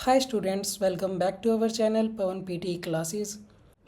Hi students, welcome back to our channel Pavan PT classes.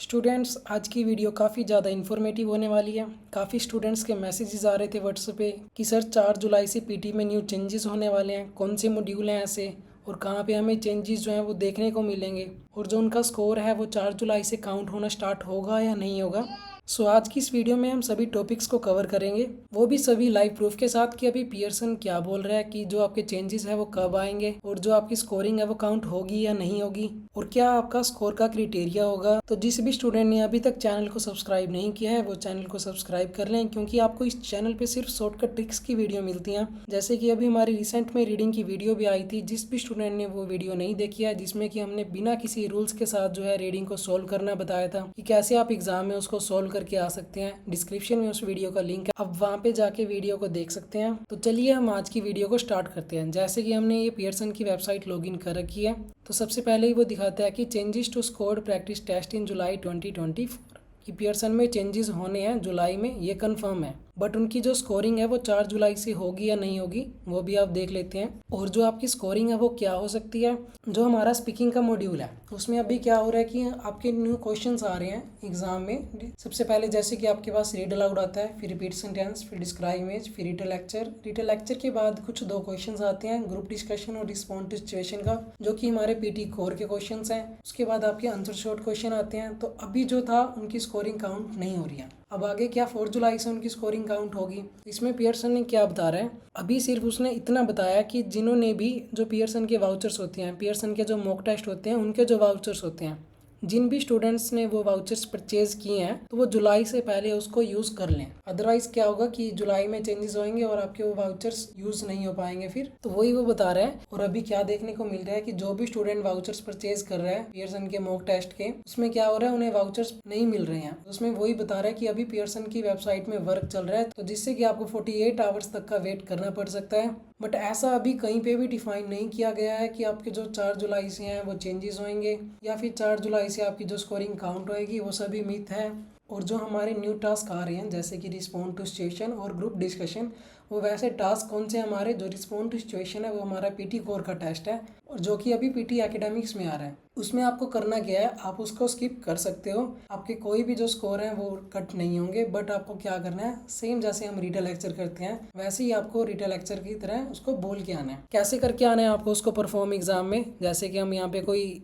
Students, आज की video काफ़ी ज़्यादा इन्फॉर्मेटिव होने वाली है। काफ़ी स्टूडेंट्स के मैसेजेस आ रहे थे व्हाट्सएप पे कि सर 4 जुलाई से पीटी में न्यू चेंजेस होने वाले हैं, कौन से मॉड्यूल हैं ऐसे और कहाँ पे हमें चेंजेस जो हैं वो देखने को मिलेंगे, और जो उनका स्कोर है वो 4 जुलाई से काउंट होना स्टार्ट होगा या नहीं होगा। सो आज की इस वीडियो में हम सभी टॉपिक्स को कवर करेंगे, वो भी सभी लाइव प्रूफ के साथ कि अभी पियर्सन क्या बोल रहा है कि जो आपके चेंजेस है वो कब आएंगे और जो आपकी स्कोरिंग है वो काउंट होगी या नहीं होगी और क्या आपका स्कोर का क्राइटेरिया होगा। तो जिस भी स्टूडेंट ने अभी तक चैनल को सब्सक्राइब नहीं किया है वो चैनल को सब्सक्राइब कर लें, क्योंकि आपको इस चैनल पे सिर्फ शॉर्टकट ट्रिक्स की वीडियो मिलती हैं। जैसे कि अभी हमारी रिसेंट में रीडिंग की वीडियो भी आई थी, जिस भी स्टूडेंट ने वो वीडियो नहीं देखी है, जिसमें कि हमने बिना किसी रूल्स के साथ जो है रीडिंग को सोल्व करना बताया था कि कैसे आप एग्जाम में उसको सोल्व करके आ सकते हैं। डिस्क्रिप्शन में उस वीडियो का लिंक है, आप वहाँ पे जाके वीडियो को देख सकते हैं। तो चलिए हम आज की वीडियो को स्टार्ट करते हैं। जैसे कि हमने ये पियर्सन की वेबसाइट लॉगिन कर रखी है, तो सबसे पहले ही वो दिखाता है कि changes to score practice test in July 2024 कि पियर्सन में चेंजेस होने हैं जुलाई में, ये कंफर्म है। बट उनकी जो स्कोरिंग है वो 4 जुलाई से होगी या नहीं होगी वो भी आप देख लेते हैं। और जो आपकी स्कोरिंग है वो क्या हो सकती है। जो हमारा स्पीकिंग का मॉड्यूल है उसमें अभी क्या हो रहा है कि आपके न्यू क्वेश्चंस आ रहे हैं एग्जाम में। सबसे पहले जैसे कि आपके पास रीड अलाउड आता है, फिर रिपीट सेंटेंस, फिर डिस्क्राइब इमेज, फिर रिटल लेक्चर। रिटल लेक्चर के बाद कुछ 2 क्वेश्चंस आते हैं, ग्रुप डिस्कशन और रिस्पॉन्ड टू सिचुएशन का, जो कि हमारे पीटी कोर के क्वेश्चंस हैं। उसके बाद आपके आंसर शॉर्ट क्वेश्चन आते हैं। तो अभी जो था उनकी स्कोरिंग काउंट नहीं हो रही है। अब आगे क्या 4 जुलाई से उनकी स्कोरिंग काउंट होगी। इसमें पियर्सन ने क्या बता रहा है, अभी सिर्फ उसने इतना बताया कि जिन्होंने भी जो पियर्सन के वाउचर्स होते हैं, पियर्सन के जो मॉक टेस्ट होते हैं उनके जो वाउचर्स होते हैं, जिन भी स्टूडेंट्स ने वो वाउचर्स परचेज किए हैं तो वो जुलाई से पहले उसको यूज़ कर लें। अदरवाइज क्या होगा कि जुलाई में चेंजेस होंगे और आपके वो वाउचर्स यूज़ नहीं हो पाएंगे फिर। तो वही वो बता रहे हैं। और अभी क्या देखने को मिल रहा है कि जो भी स्टूडेंट वाउचर्स परचेज कर रहा है पियर्सन के मॉक टेस्ट के, उसमें क्या हो रहा है, उन्हें वाउचर्स नहीं मिल रहे हैं। उसमें वही बता रहा है कि अभी पियर्सन की वेबसाइट में वर्क चल रहा है, तो जिससे कि आपको 48 आवर्स तक का वेट करना पड़ सकता है। बट ऐसा अभी कहीं पे भी डिफाइन नहीं किया गया है कि आपके जो 4 जुलाई से हैं वो चेंजेस होंगे या फिर 4 जुलाई से आपकी जो स्कोरिंग काउंट होएगी। वो सभी मिथ है। और जो हमारे न्यू टास्क आ रहे हैं जैसे कि रिस्पॉन्ड टू सिचुएशन और ग्रुप डिस्कशन, वो वैसे टास्क कौन से हमारे, जो रिस्पॉन्ड टू सिचुएशन है वो हमारा पीटी कोर का टेस्ट है और जो कि अभी पीटी एकेडमिक्स में आ रहा है। उसमें आपको करना क्या है, आप उसको स्किप कर सकते हो, आपके कोई भी जो स्कोर हैं वो कट नहीं होंगे। बट आपको क्या करना है, सेम जैसे हम रीडल लेक्चर करते हैं वैसे ही आपको रीडल लेक्चर की तरह उसको बोल के आना है। कैसे करके आना है आपको उसको परफॉर्म एग्जाम में, जैसे कि हम यहाँ पे कोई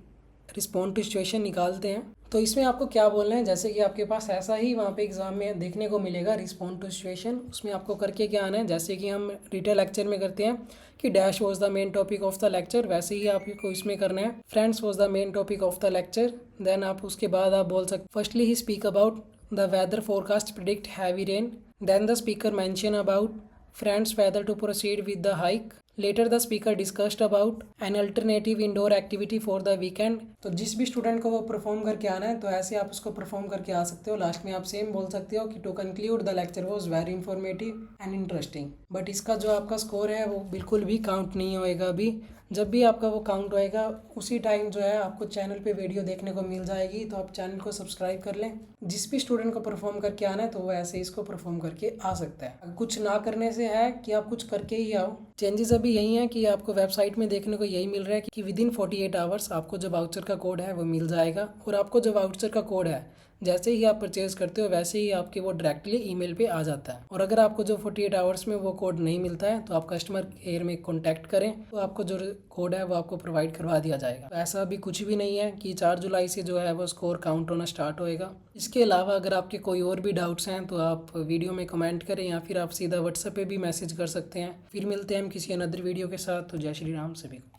रिस्पॉन्ड टू सिचुएशन निकालते हैं तो इसमें आपको क्या बोलना है, जैसे कि आपके पास ऐसा ही वहाँ पे एग्जाम में देखने को मिलेगा रिस्पॉन्ड टू सिचुएशन। उसमें आपको करके क्या आना है, जैसे कि हम रिटेल लेक्चर में करते हैं कि dash was the main topic of the lecture, वैसे ही आपको इसमें करना है friends was the main topic of the lecture. Then आप उसके बाद आप बोल सकते फर्स्टली ही speak about the weather forecast predict heavy rain, then the speaker mention about friends whether to proceed with the hike. Later the speaker discussed about an alternative indoor activity for the weekend. तो जिस भी student को वो perform करके आना है तो ऐसे आप उसको परफॉर्म करके आ सकते हो। लास्ट में आप सेम बोल सकते हो कि to conclude the lecture was very informative and interesting. But इसका जो आपका स्कोर है वो बिल्कुल भी काउंट नहीं होएगा। अभी जब भी आपका वो काउंट होएगा उसी टाइम जो है आपको चैनल पे वीडियो देखने को मिल जाएगी। तो आप चैनल को सब्सक्राइब कर लें। जिस भी स्टूडेंट को परफॉर्म करके आना है तो वो ऐसे इसको परफॉर्म करके आ सकता है। कुछ ना करने से है कि आप कुछ करके ही आओ। चेंजेस अभी यही है कि आपको वेबसाइट में देखने को यही मिल रहा है कि विद इन 48 आवर्स आपको जो वाउचर का कोड है वो मिल जाएगा। और आपको जो वाउचर का कोड है जैसे ही आप परचेज करते हो वैसे ही आपके वो डायरेक्टली ईमेल पे आ जाता है। और अगर आपको जो 48 आवर्स में वो कोड नहीं मिलता है तो आप कस्टमर केयर में कॉन्टैक्ट करें, तो आपको जो कोड है वो आपको प्रोवाइड करवा दिया जाएगा। तो ऐसा अभी कुछ भी नहीं है कि 4 जुलाई से जो है वो स्कोर काउंट होना स्टार्ट होएगा। इसके अलावा अगर आपके कोई और भी डाउट्स हैं तो आप वीडियो में कमेंट करें या फिर आप सीधा व्हाट्सएप पे भी मैसेज कर सकते हैं। फिर मिलते हैं हम किसी अनदर वीडियो के साथ। तो जय श्री राम सभी को।